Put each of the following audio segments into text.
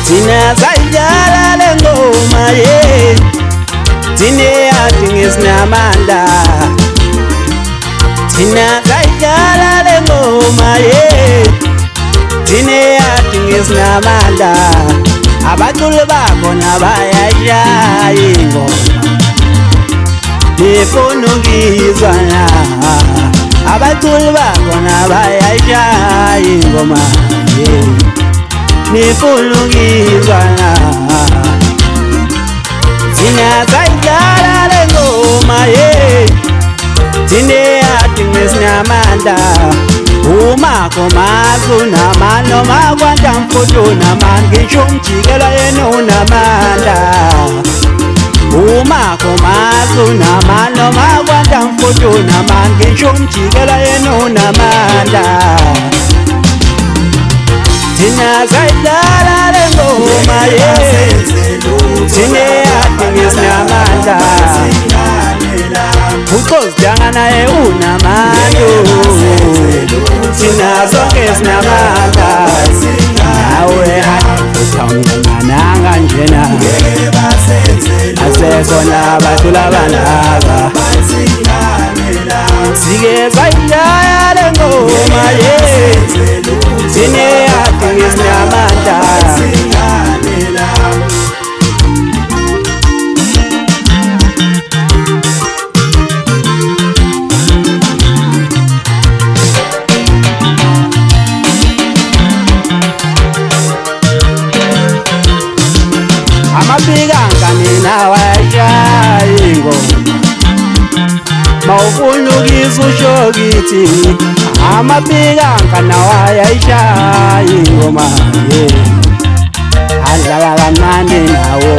thina sayidlala le ngoma ye thine yathi ngesinamandla thina sayidlala le ngoma ye thine yathi ngesinamandla abaculi bakhona bayashaya ingoma nifuna ukizwa na abaculi bakhona bayashaya ingoma nifuna ukizwa na thina sayidlala le ngoma ye thine yathi ngesinamandla umakho mazu namano makwanta mfuto namani ngisho umjikelo yena unamandla umakho mazu namano makwanta mfuto namani ngisho umjikelo yena unamandla thina sayidlala le ngoma ye thine yathi ngesinamandla uCozidanga naye unamandla thina sonke sinamandla nawe awungananga njena asekhona abaculi abanaba sike sayidlala le ngoma ye thine yathi ngesinamandla amabhikanka nina wayashaya ingoma mawufuna ukizwa usho kithi amabhikanka nawayashaya ingoma adlala kamnandi nawo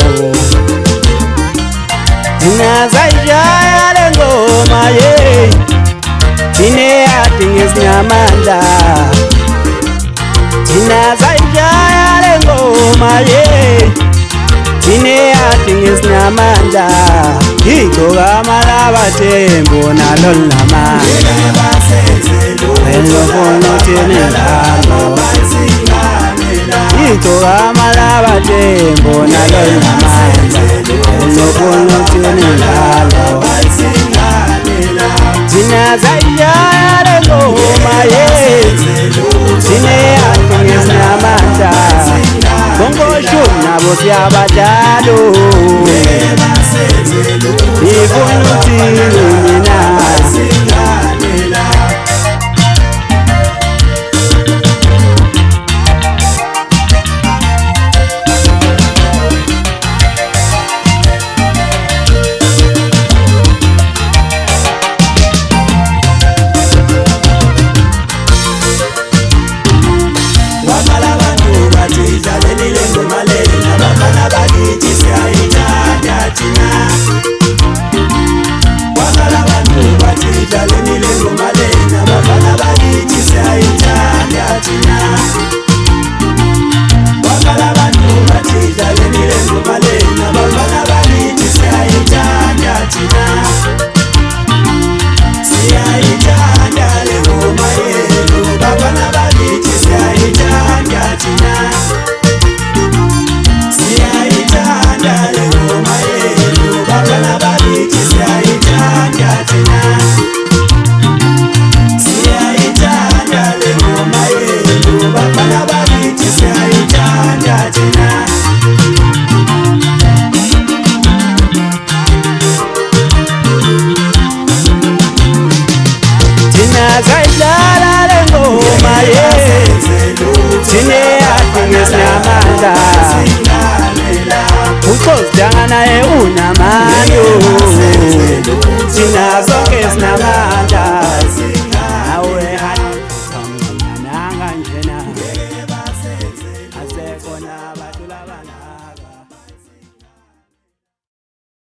thina sayishaya le ngoma ye thine yathi ngesinamandla thina sayishaya le ngoma ye thine yathi ngesinamandla igcoka amalabathembu nalo linamandla elofuna uthini ngalo igcoka amalabathembu nalo linamandla elofuna uthini ngalo thina sayishaya le ngoma ye thine yathi ngesinamandla bongoshuni nabo siyabadalo ifuna uthini mina sayidlala le ngoma ye thine yathi ngesinamandla uCozidanga naye unamandla thina sonke sinamandla